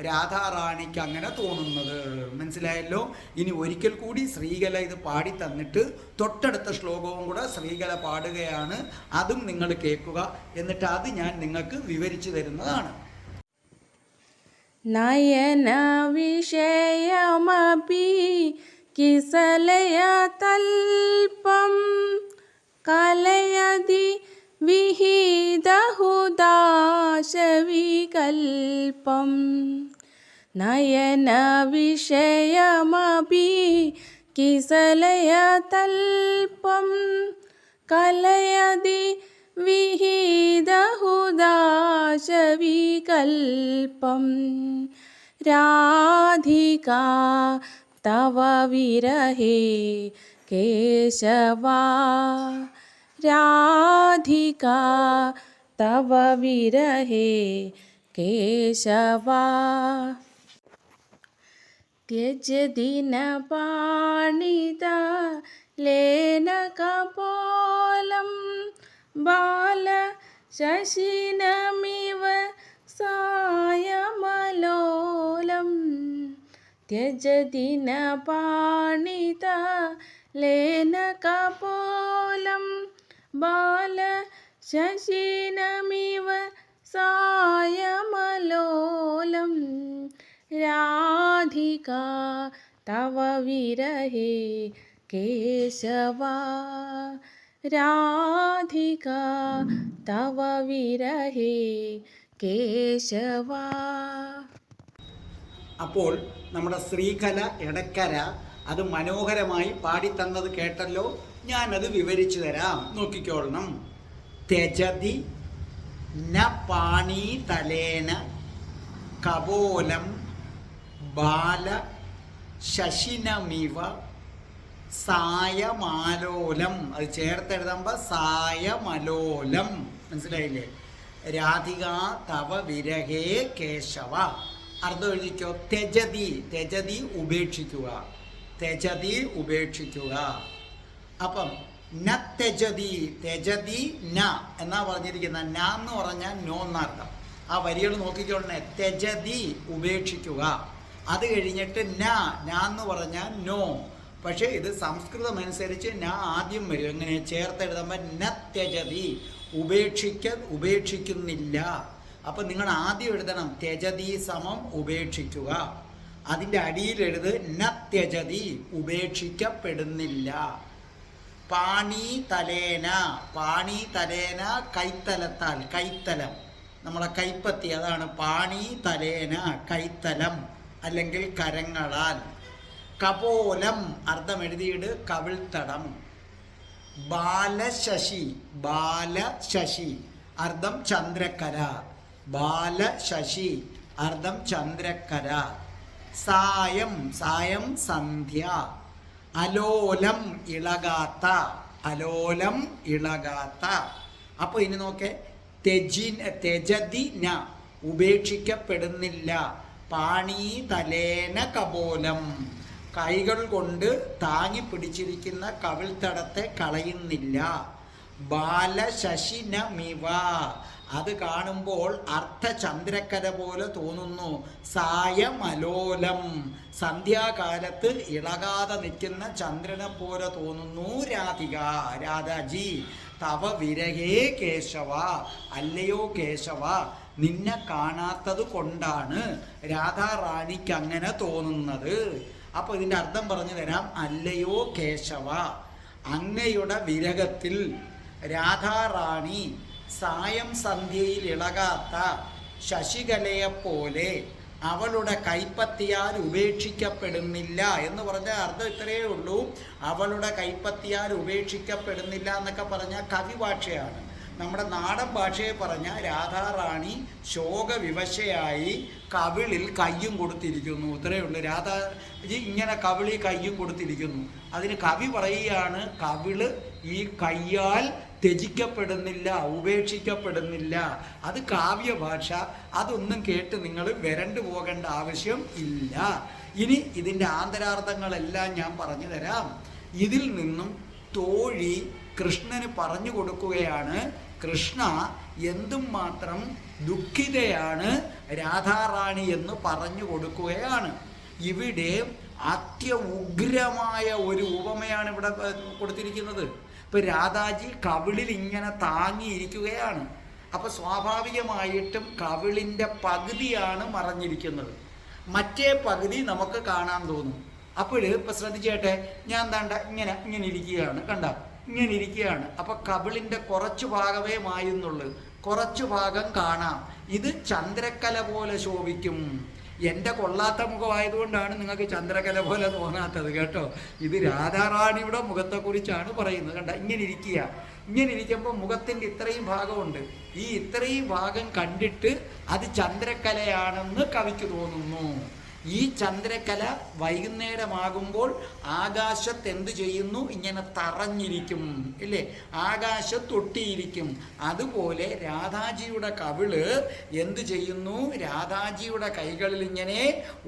രാധാറാണിക്ക് അങ്ങനെ തോന്നുന്നത്. മനസ്സിലായല്ലോ? ഇനി ഒരിക്കൽ കൂടി ശ്രീകല ഇത് പാടി തന്നിട്ട് തൊട്ടടുത്ത ശ്ലോകവും കൂടെ ശ്രീകല പാടുകയാണ്. അതും നിങ്ങൾ കേൾക്കുക. എന്നിട്ട് അത് ഞാൻ നിങ്ങൾക്ക് വിവരിച്ചു തരുന്നതാണ്. നയന വിഷയമപി കിസലയ തൽപം, കലയതി വിഹിതഹുദാശവികൽപം. നയന വിഷയമപി കിസലയ തൽപം, കലയതി വിഹിതഹുദാശവികൽപം. പാശവികൽപം രാധികാ തവ വിരഹേ കേശവാ രാധികാ തവ വിരഹേ കേശവാ त्यजदिनपाणितलेनकपोलं बालशशिनमिव सायमलोलं त्यजदिनपाणितलेनकपोलं बालशशिनमिव सायमलोलं രാധികാ തവ വിരഹേ കേശവാ രാധികാ തവ വിരഹേ കേശവാ. അപ്പോൾ നമ്മുടെ ശ്രീകല എടക്കര അത് മനോഹരമായി പാടിത്തന്നത് കേട്ടല്ലോ. ഞാനത് വിവരിച്ചു തരാം, നോക്കിക്കോളണം. ത്യജതി ന പാണി തലേന കപോലം ബാല ശശിനമിവ സായമാലോലം. അത് ചേർത്തെഴുതുമ്പോൾ സായമലോലം. മനസ്സിലായില്ലേ? രാധികാ തവ വിരഹേ കേശവ. അർത്ഥം എഴുതിക്കോ. ത്യജതി, ത്യജതി ഉപേക്ഷിക്കുക, ത്യജതി ഉപേക്ഷിക്കുക. അപ്പം ന ത്യജതി, ത്യജതി ന എന്നാ പറഞ്ഞിരിക്കുന്നത്. ന എന്ന് പറഞ്ഞാൽ നോ എന്നർത്ഥം. ആ വരികൾ നോക്കിക്കോളണേ. ത്യജതി ഉപേക്ഷിക്കുക. അത് കഴിഞ്ഞിട്ട് ന എന്ന് പറഞ്ഞാൽ നോ. പക്ഷേ ഇത് സംസ്കൃതം അനുസരിച്ച് ന ആദ്യം വരും. എങ്ങനെ ചേർത്തെഴുതുമ്പോൾ ന ത്യജതി ഉപേക്ഷിക്കുന്നില്ല. അപ്പം നിങ്ങൾ ആദ്യം എഴുതണം ത്യജതി സമം ഉപേക്ഷിക്കുക. അതിൻ്റെ അടിയിൽ എഴുത് ന ത്യജതി ഉപേക്ഷിക്കപ്പെടുന്നില്ല. പാണി തലേന, പാണി തലേന കൈത്തലത്താൽ, കൈത്തലം നമ്മളെ കൈപ്പത്തി, അതാണ് പാണി തലേന കൈത്തലം അല്ലെങ്കിൽ കരങ്ങളാൽ. കപോലം അർത്ഥം എഴുതിയിട് കവിൾത്തടം. ബാലശശി, ബാലശശി അർത്ഥം ചന്ദ്രക്കര, ബാലശശി അർത്ഥം ചന്ദ്രക്കര. സായം, സായം സന്ധ്യ. അലോലം ഇളകാത്ത, അലോലം ഇളകാത്ത. അപ്പോൾ ഇനി നോക്കേ. ത്യജതി ന ഉപേക്ഷിക്കപ്പെടുന്നില്ല. പാണി തലേന കപോലം കൈകൾ കൊണ്ട് താങ്ങി പിടിച്ചിരിക്കുന്ന കവിൾത്തടത്തെ കളയുന്നില്ല. ബാലശശിനമിവ അത് കാണുമ്പോൾ അർദ്ധചന്ദ്രക്കര പോലെ തോന്നുന്നു. സായമലോലം സന്ധ്യാകാലത്ത് ഇളകാതെ നിൽക്കുന്ന ചന്ദ്രനെ പോലെ തോന്നുന്നു. രാധിക, രാധാജി തവ വിരഹേ കേശവ, അല്ലയോ കേശവ നിന്നെ കാണാത്തത് കൊണ്ടാണ് രാധാറാണിക്ക് അങ്ങനെ തോന്നുന്നത്. അപ്പോൾ ഇതിൻ്റെ അർത്ഥം പറഞ്ഞു തരാം. അല്ലയോ കേശവ, അങ്ങയുടെ വിരഹത്തിൽ രാധാറാണി സായം സന്ധ്യയിൽ ഇളകാത്ത ശശികലയെപ്പോലെ അവളുടെ കൈപ്പത്തിയാൽ ഉപേക്ഷിക്കപ്പെടുന്നില്ല എന്ന് പറഞ്ഞാൽ അർത്ഥം ഇത്രയേ ഉള്ളൂ. അവളുടെ കൈപ്പത്തിയാൽ ഉപേക്ഷിക്കപ്പെടുന്നില്ല എന്നൊക്കെ പറഞ്ഞാൽ കവിഭാഷയാണ്. നമ്മുടെ നാടൻ ഭാഷയെ പറഞ്ഞാൽ രാധാറാണി ശോകവിവശയായി കവിളിൽ കയ്യും കൊടുത്തിരിക്കുന്നു. ഇത്രയേ ഉള്ളൂ. രാധാജി ഇങ്ങനെ കവിളിൽ കയ്യും കൊടുത്തിരിക്കുന്നു. അതിന് കവി പറയുകയാണ്, കവിള് ഈ കയ്യാൽ ത്യജിക്കപ്പെടുന്നില്ല, ഉപേക്ഷിക്കപ്പെടുന്നില്ല. അത് കാവ്യഭാഷ. അതൊന്നും കേട്ട് നിങ്ങൾ വരണ്ടു പോകേണ്ട ആവശ്യം ഇല്ല. ഇനി ഇതിൻ്റെ ആന്തരാർത്ഥങ്ങളെല്ലാം ഞാൻ പറഞ്ഞു തരാം. ഇതിൽ നിന്നും തോഴി കൃഷ്ണന് പറഞ്ഞു കൊടുക്കുകയാണ്, കൃഷ്ണ എന്തും മാത്രം ദുഃഖിതയാണ് രാധാറാണി എന്ന് പറഞ്ഞു കൊടുക്കുകയാണ്. ഇവിടെ അത്യുഗ്രമായ ഒരു ഉപമയാണ് ഇവിടെ കൊടുത്തിരിക്കുന്നത്. ഇപ്പം രാധാജി കവിളിൽ ഇങ്ങനെ താങ്ങിയിരിക്കുകയാണ്. അപ്പം സ്വാഭാവികമായിട്ടും കവിളിൻ്റെ പകുതിയാണ് മറഞ്ഞിരിക്കുന്നത്, മറ്റേ പകുതി നമുക്ക് കാണാൻ തോന്നും. അപ്പോൾ ഇപ്പം ശ്രദ്ധിച്ചേട്ടെ, ഞാൻ എന്താണ്ട ഇങ്ങനെ ഇരിക്കുകയാണ്, കണ്ട ഇങ്ങനെ ഇരിക്കുകയാണ്. അപ്പം കവിളിൻ്റെ കുറച്ചു ഭാഗമേ മായുന്നുള്ളൂ, കുറച്ചു ഭാഗം കാണാം. ഇത് ചന്ദ്രക്കല പോലെ ശോഭിക്കും. എൻ്റെ കൊള്ളാത്ത മുഖമായതുകൊണ്ടാണ് നിങ്ങൾക്ക് ചന്ദ്രകല പോലെ തോന്നാത്തത് കേട്ടോ. ഇത് രാധാറാണിയുടെ മുഖത്തെക്കുറിച്ചാണ് പറയുന്നത്. കണ്ട ഇങ്ങനെ ഇരിക്കുക. ഇങ്ങനെ ഇരിക്കുമ്പോൾ മുഖത്തിൻ്റെ ഇത്രയും ഭാഗമുണ്ട്. ഈ ഇത്രയും ഭാഗം കണ്ടിട്ട് അത് ചന്ദ്രക്കലയാണെന്ന് കവിക്ക് തോന്നുന്നു. ഈ ചന്ദ്രക്കല വൈകുന്നേരമാകുമ്പോൾ ആകാശത്ത് എന്ത് ചെയ്യുന്നു? ഇങ്ങനെ തറഞ്ഞിരിക്കും, ഇല്ലേ? ആകാശത്തൊട്ടിയിരിക്കും. അതുപോലെ രാധാജിയുടെ കവിള് എന്ത് ചെയ്യുന്നു? രാധാജിയുടെ കൈകളിൽ ഇങ്ങനെ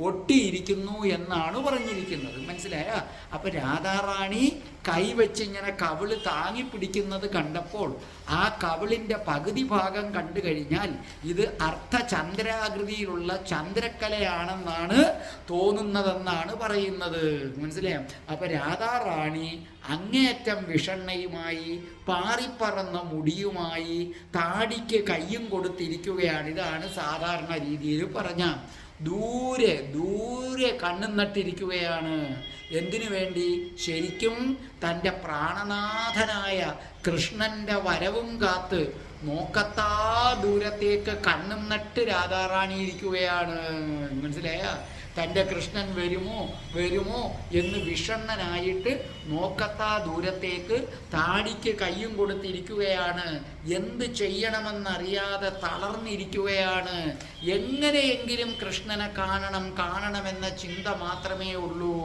ഒട്ടിയിരിക്കുന്നു എന്നാണ് പറഞ്ഞിരിക്കുന്നത്. മനസ്സിലായ? അപ്പൊ രാധാറാണി കൈവച്ച് ഇങ്ങനെ കവിള് താങ്ങി പിടിക്കുന്നത് കണ്ടപ്പോൾ ആ കവിളിൻ്റെ പകുതി ഭാഗം കണ്ടു കഴിഞ്ഞാൽ ഇത് അർദ്ധചന്ദ്രാകൃതിയിലുള്ള ചന്ദ്രക്കലയാണെന്നാണ് തോന്നുന്നതെന്നാണ് പറയുന്നത്. മനസ്സിലായോ? അപ്പൊ രാധാറാണി അങ്ങേയറ്റം വിഷണ്ണയുമായി പാറിപ്പറന്ന മുടിയുമായി താടിക്ക് കയ്യും കൊടുത്തിരിക്കുകയാണ്. ഇതാണ് സാധാരണ രീതിയിൽ പറഞ്ഞ. ദൂരെ ദൂരെ കണ്ണും നട്ടിരിക്കുകയാണ്. എന്തിനു വേണ്ടി? ശരിക്കും തൻ്റെ പ്രാണനാഥനായ കൃഷ്ണൻ്റെ വരവും കാത്ത് നോക്കത്താ ദൂരത്തേക്ക് കണ്ണും നട്ട് രാധാറാണി ഇരിക്കുകയാണ്. മനസ്സിലായ? തൻ്റെ കൃഷ്ണൻ വരുമോ വരുമോ എന്ന് വിഷണ്ണനായിട്ട് നോക്കത്താ ദൂരത്തേക്ക് താടിക്ക് കയ്യും കൊടുത്തിരിക്കുകയാണ്. എന്ത് ചെയ്യണമെന്നറിയാതെ തളർന്നിരിക്കുകയാണ്. എങ്ങനെയെങ്കിലും കൃഷ്ണനെ കാണണമെന്ന ചിന്ത മാത്രമേ ഉള്ളൂ.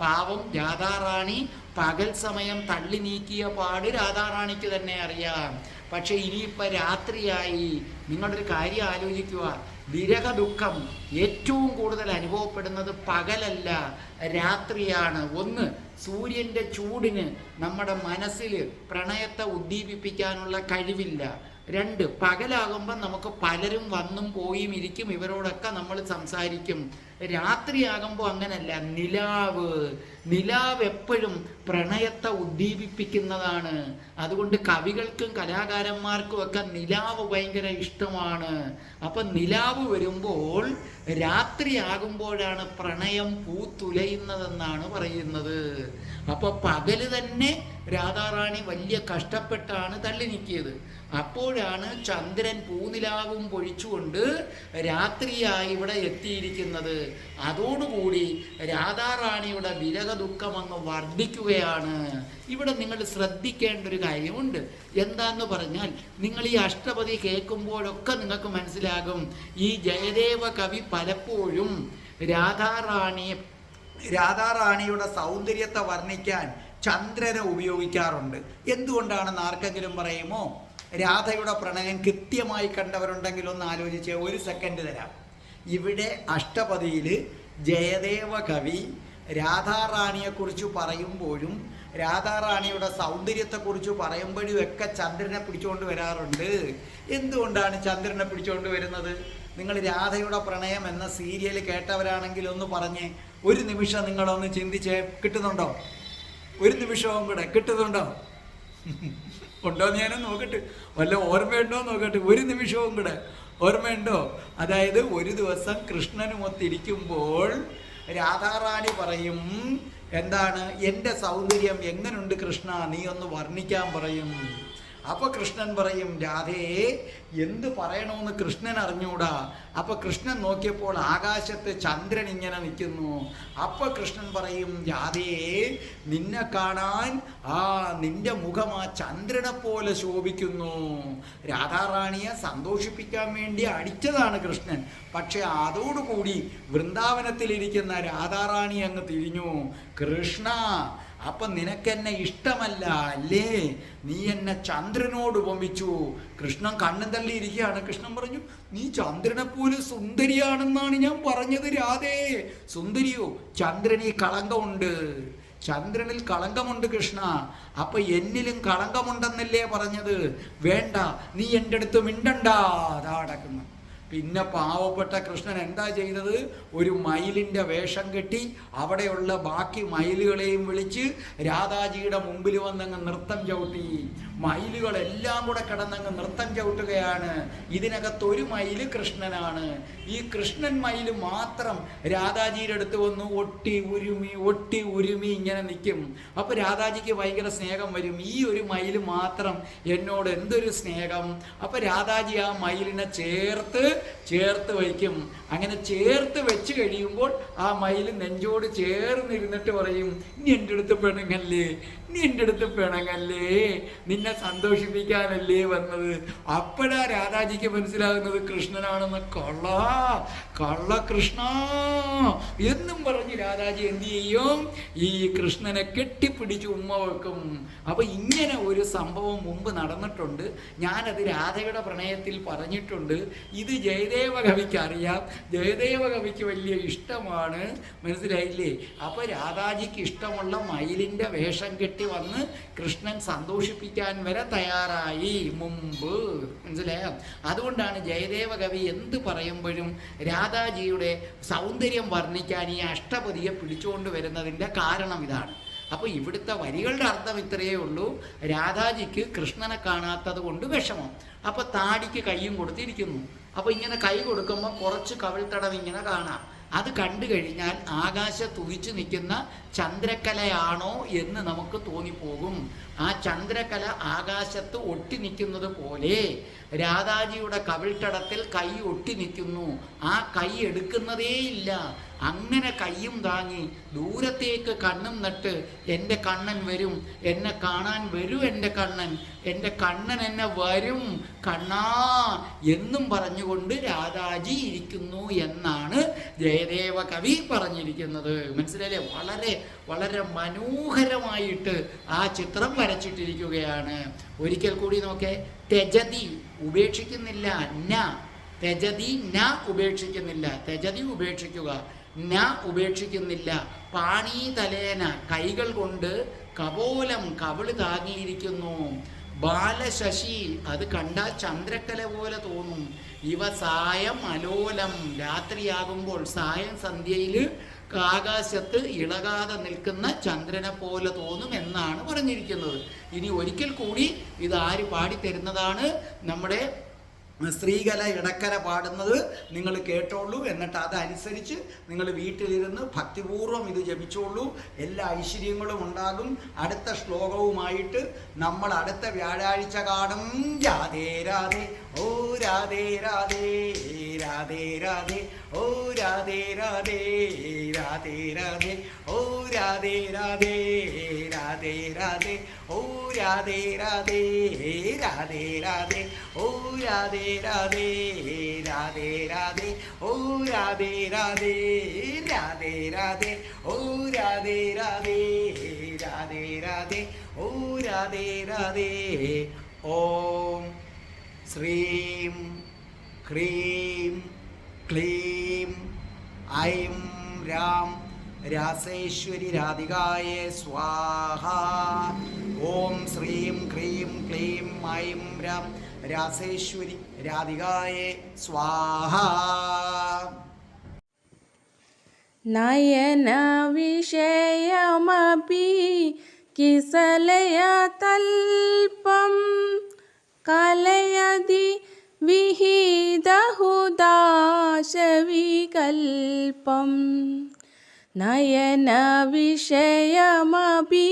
പാവം രാധാറാണി പകൽ സമയം തള്ളി നീക്കിയ പാട് രാധാറാണിക്ക് തന്നെ അറിയാം. പക്ഷെ ഇനിയിപ്പോൾ രാത്രിയായി. നിങ്ങളൊരു കാര്യം ആലോചിക്കുക. വിരഹ ദുഃഖം ഏറ്റവും കൂടുതൽ അനുഭവപ്പെടുന്നത് പകലല്ല, രാത്രിയാണ്. ഒന്ന്, സൂര്യൻ്റെ ചൂടിന് നമ്മുടെ മനസ്സിൽ പ്രണയത്തെ ഉദ്ദീപിപ്പിക്കാനുള്ള കഴിവില്ല. രണ്ട്, പകലാകുമ്പം നമുക്ക് പലരും വന്നും പോയും ഇരിക്കും, ഇവരോടൊക്കെ നമ്മൾ സംസാരിക്കും. രാത്രിയാകുമ്പോൾ അങ്ങനല്ല. നിലാവ് എപ്പോഴും പ്രണയത്തെ ഉദ്ദീപിപ്പിക്കുന്നതാണ്. അതുകൊണ്ട് കവികൾക്കും കലാകാരന്മാർക്കും ഒക്കെ നിലാവ് ഭയങ്കര ഇഷ്ടമാണ്. അപ്പം നിലാവ് വരുമ്പോൾ രാത്രിയാകുമ്പോഴാണ് പ്രണയം പൂത്തുലയുന്നതെന്നാണ് പറയുന്നത്. അപ്പോൾ പകല് തന്നെ രാധാറാണി വലിയ കഷ്ടപ്പെട്ടാണ് തള്ളി നീക്കിയത്. അപ്പോഴാണ് ചന്ദ്രൻ പൂനിലാവും പൊഴിച്ചുകൊണ്ട് രാത്രിയായി ഇവിടെ എത്തിയിരിക്കുന്നത്. അതോടുകൂടി രാധാറാണിയുടെ വിരഹ ദുഃഖം അങ്ങ് വർദ്ധിക്കുകയാണ്. ഇവിടെ നിങ്ങൾ ശ്രദ്ധിക്കേണ്ട ഒരു കാര്യമുണ്ട്. എന്താന്ന് പറഞ്ഞാൽ, നിങ്ങൾ ഈ അഷ്ടപതി കേൾക്കുമ്പോഴൊക്കെ നിങ്ങൾക്ക് മനസ്സിലാകും, ഈ ജയദേവ കവി പലപ്പോഴും രാധാറാണിയുടെ സൗന്ദര്യത്തെ വർണ്ണിക്കാൻ ചന്ദ്രനെ ഉപയോഗിക്കാറുണ്ട്. എന്തുകൊണ്ടാണെന്ന് ആർക്കെങ്കിലും പറയുമോ? രാധയുടെ പ്രണയം കൃത്യമായി കണ്ടവരുണ്ടെങ്കിൽ ഒന്ന് ആലോചിച്ച് ഒരു സെക്കൻഡ് തരാം. ഇവിടെ അഷ്ടപതിയിൽ ജയദേവ കവി രാധാറാണിയെക്കുറിച്ച് പറയുമ്പോഴും രാധാറാണിയുടെ സൗന്ദര്യത്തെക്കുറിച്ച് പറയുമ്പോഴും ഒക്കെ ചന്ദ്രനെ പിടിച്ചുകൊണ്ട് വരാറുണ്ട്. എന്തുകൊണ്ടാണ് ചന്ദ്രനെ പിടിച്ചുകൊണ്ട് വരുന്നത്? നിങ്ങൾ രാധയുടെ പ്രണയം എന്ന സീരിയൽ കേട്ടവരാണെങ്കിൽ ഒന്ന് പറഞ്ഞേ. ഒരു നിമിഷം നിങ്ങളൊന്ന് ചിന്തിച്ചേ. കിട്ടുന്നുണ്ടോ? ഒരു നിമിഷവും കൂടെ കിട്ടുന്നുണ്ടോ? ഉണ്ടോന്ന് ഞാനൊന്ന് നോക്കട്ടെ. വല്ല ഓർമ്മയുണ്ടോ നോക്കട്ടെ. ഒരു നിമിഷവും കൂടെ ഓർമ്മയുണ്ടോ? അതായത് ഒരു ദിവസം കൃഷ്ണനുമൊത്തിരിക്കുമ്പോൾ രാധാറാണി പറയും, എന്താണ്, എൻ്റെ സൗന്ദര്യം എങ്ങനുണ്ട് കൃഷ്ണ, നീ ഒന്ന് വർണ്ണിക്കാൻ പറയും. അപ്പോൾ കൃഷ്ണൻ പറയും, രാധേ എന്ത് പറയണമെന്ന് കൃഷ്ണൻ അറിഞ്ഞൂടാ. അപ്പോൾ കൃഷ്ണൻ നോക്കിയപ്പോൾ ആകാശത്ത് ചന്ദ്രൻ ഇങ്ങനെ നിൽക്കുന്നു. അപ്പോൾ കൃഷ്ണൻ പറയും, രാധേ നിന്നെ കാണാൻ നിന്റെ മുഖം ആ ചന്ദ്രനെ പോലെ ശോഭിക്കുന്നു. രാധാറാണിയെ സന്തോഷിപ്പിക്കാൻ വേണ്ടി അടിച്ചതാണ് കൃഷ്ണൻ. പക്ഷെ അതോടുകൂടി വൃന്ദാവനത്തിലിരിക്കുന്ന രാധാറാണി അങ്ങ് തിരിഞ്ഞു, കൃഷ്ണ അപ്പം നിനക്കെന്നെ ഇഷ്ടമല്ല അല്ലേ? നീ എന്നെ ചന്ദ്രനോട് ഉപമിച്ചു. കൃഷ്ണൻ കണ്ണും തള്ളിയിരിക്കുകയാണ്. കൃഷ്ണൻ പറഞ്ഞു, നീ ചന്ദ്രനെ പോലെ സുന്ദരിയാണെന്നാണ് ഞാൻ പറഞ്ഞത് രാധേ. സുന്ദരിയോ? ചന്ദ്രനിൽ കളങ്കമുണ്ട്. ചന്ദ്രനിൽ കളങ്കമുണ്ട് കൃഷ്ണ. അപ്പൊ എന്നിലും കളങ്കമുണ്ടെന്നല്ലേ പറഞ്ഞത്? വേണ്ട, നീ എൻ്റെ അടുത്ത് മിണ്ടണ്ട. അതാ നടക്കുന്നു. പിന്നെ പാവപ്പെട്ട കൃഷ്ണൻ എന്താ ചെയ്തത്? ഒരു മയിലിൻ്റെ വേഷം കെട്ടി അവിടെയുള്ള ബാക്കി മയിലുകളെയും വിളിച്ച് രാധാജിയുടെ മുമ്പിൽ വന്നങ്ങ് നൃത്തം ചവിട്ടി. മയിലുകളെല്ലാം കൂടെ കിടന്നങ്ങ് നൃത്തം ചവിട്ടുകയാണ്. ഇതിനകത്തൊരു മയിൽ കൃഷ്ണനാണ്. ഈ കൃഷ്ണൻ മയിൽ മാത്രം രാധാജിയുടെ അടുത്ത് വന്ന് ഒട്ടി ഉരുമി ഇങ്ങനെ നിൽക്കും. അപ്പോൾ രാധാജിക്ക് ഭയങ്കര സ്നേഹം വരും. ഈ ഒരു മയിൽ മാത്രം എന്നോട് എന്തൊരു സ്നേഹം. അപ്പോൾ രാധാജി ആ മയിലിനെ ചേർത്ത് വയ്ക്കും. അങ്ങനെ ചേർത്ത് വെച്ച് കഴിയുമ്പോൾ ആ മയിൽ നെഞ്ചോട് ചേർന്നിരുന്നിട്ട് പറയും, നീ എൻ്റെ അടുത്ത് പിണങ്ങല്ലേ, നീ എൻ്റെ അടുത്ത് പിണങ്ങല്ലേ, നിന്നെ നിന്നെ സന്തോഷിപ്പിക്കാനല്ലേ വന്നത്. അപ്പോഴാ രാധാജിക്ക് മനസ്സിലാകുന്നത് കൃഷ്ണനാണെന്ന്. കള്ള കൃഷ്ണ എന്നും പറഞ്ഞ് രാധാജി എന്ത് ചെയ്യും, ഈ കൃഷ്ണനെ കെട്ടിപ്പിടിച്ച് ഉമ്മ വെക്കും. അപ്പൊ ഇങ്ങനെ ഒരു സംഭവം മുമ്പ് നടന്നിട്ടുണ്ട്. ഞാനത് രാധയുടെ പ്രണയത്തിൽ പറഞ്ഞിട്ടുണ്ട്. ഇത് ജയദേവ കവിക്ക് അറിയാം, ജയദേവ കവിക്ക് വലിയ ഇഷ്ടമാണ്, മനസ്സിലായില്ലേ? അപ്പൊ രാധാജിക്ക് ഇഷ്ടമുള്ള മയിലിന്റെ വേഷം കെട്ടി വന്ന് കൃഷ്ണൻ സന്തോഷിപ്പിക്കാൻ വരെ തയ്യാറായി മുമ്പ്, മനസ്സിലായോ? അതുകൊണ്ടാണ് ജയദേവ കവി എന്ത് പറയുമ്പോഴും രാധാജിയുടെ സൗന്ദര്യം വർണ്ണിക്കാൻ ഈ അഷ്ടപതിയെ പിടിച്ചുകൊണ്ട് വരുന്നതിൻ്റെ കാരണം ഇതാണ്. അപ്പോൾ ഇവിടുത്തെ വരികളുടെ അർത്ഥം ഇത്രയേ ഉള്ളൂ. രാധാജിക്ക് കൃഷ്ണനെ കാണാത്തത് കൊണ്ട് വിഷമം. അപ്പോൾ താടിക്ക് കൈയും കൊടുത്തിരിക്കുന്നു. അപ്പോൾ ഇങ്ങനെ കൈ കൊടുക്കുമ്പോൾ കുറച്ച് കവിൾത്തടം ഇങ്ങനെ കാണാം. അത് കണ്ടു കഴിഞ്ഞാൽ ആകാശത്ത് ഉദിച്ചു നിൽക്കുന്ന ചന്ദ്രക്കലയാണോ എന്ന് നമുക്ക് തോന്നിപ്പോകും. ആ ചന്ദ്രക്കല ആകാശത്ത് ഒട്ടി നിൽക്കുന്നത് പോലെ രാധാജിയുടെ കവിൾത്തടത്തിൽ കൈ ഒട്ടി നിൽക്കുന്നു. ആ കൈ എടുക്കുന്നതേയില്ല. അങ്ങനെ കയ്യും താങ്ങി ദൂരത്തേക്ക് കണ്ണും നട്ട് എൻ്റെ കണ്ണൻ വരും, എന്നെ കാണാൻ വരൂ എൻ്റെ കണ്ണൻ എന്നെ വരും കണ്ണാ എന്നും പറഞ്ഞുകൊണ്ട് രാധാജി ഇരിക്കുന്നു എന്നാണ് ജയദേവ കവി പറഞ്ഞിരിക്കുന്നത്. മനസ്സിലായില്ലേ? വളരെ വളരെ മനോഹരമായിട്ട് ആ ചിത്രം വരച്ചിട്ടിരിക്കുകയാണ്. ഒരിക്കൽ കൂടി നോക്കേ. തെജതി ഉപേക്ഷിക്കുന്നില്ല, തെജതി ഉപേക്ഷിക്കുന്നില്ല, തെജതി ഉപേക്ഷിക്കുക, ഉപേക്ഷിക്കുന്നില്ല. പാണി തലേന കൈകൾ കൊണ്ട് കപോലം കവിള് താങ്ങിയിരിക്കുന്നു. ബാലശശി അത് കണ്ടാൽ ചന്ദ്രക്കല പോലെ തോന്നും. ഇവ സായം അലോലം രാത്രിയാകുമ്പോൾ സായം സന്ധ്യയിൽ ആകാശത്ത് ഇളകാതെ നിൽക്കുന്ന ചന്ദ്രനെ പോലെ തോന്നും എന്നാണ് പറഞ്ഞിരിക്കുന്നത്. ഇനി ഒരിക്കൽ കൂടി ഇത് ആര് പാടിത്തരുന്നതാണ്? നമ്മുടെ ശ്രീകല ഇടക്കര പാടുന്നത് നിങ്ങൾ കേട്ടോളൂ. എന്നിട്ട് അതനുസരിച്ച് നിങ്ങൾ വീട്ടിലിരുന്ന് ഭക്തിപൂർവ്വം ഇത് ജപിച്ചോളൂ. എല്ലാ ഐശ്വര്യങ്ങളും ഉണ്ടാകും. അടുത്ത ശ്ലോകവുമായിട്ട് നമ്മൾ അടുത്ത വ്യാഴാഴ്ച കാണും. രാധേ രാധേ ഓ രാധേ രാധേ രാധേ രാധേ ഓ രാധേ രാധേ രാധേ രാധേ ഓ രാധേ രാധേ രാധേ രാധേ ഓ രാധേ രാധേ രാധേ രാധേ ഓ രാധേ രാധേ രാധേ രാധേ ഓ രാധേ രാധേ രാധേ രാധേ ഓ രാധേ രാധേ രാധേ രാധേ ഓ രാധേ രാധേ. ഓം ശ്രീം ഹ്രീം ക്ലീം ഐം രാം രാസേശ്വരി രാധികായേ സ്വാഹ. ഓം ശ്രീം ഹ്രീം ക്ലീം ഐം രാം രാസേശ്വരി രാധികായേ സ്വാഹ. നയന വിഷയമപി കിസലയതൽപം കലയതി വിഹിതഹുദാശവികൽപം. നയന വിഷയമപി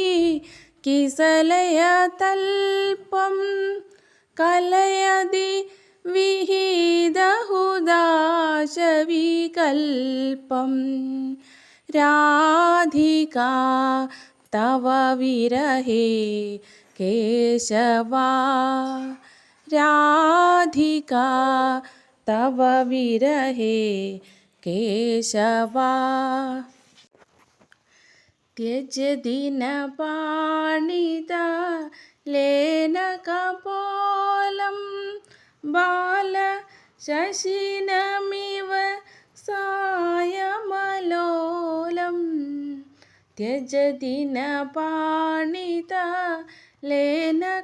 കിസലയതൽപം കലയതി വിഹിതഹുദാശവികൽപം. രാധികാ തവ വിരഹേ കേശവാ, രാധികാ തവ വിരഹേ കേശവാ. ത്യജദിനപാണിതലേന കപോലം ബാലശശിനമിവ സായമലോലം. ത്യജദിനപാണിതലേന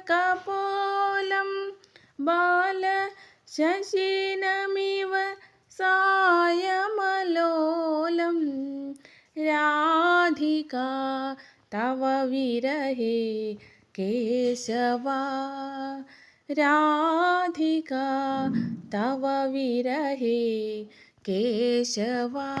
കപോലം ബാലശശിനമിവ സായമലോലം. രാധികാ തവ വിരഹേ കേശവാ, രാധികാ തവ വിരഹേ കേശവാ.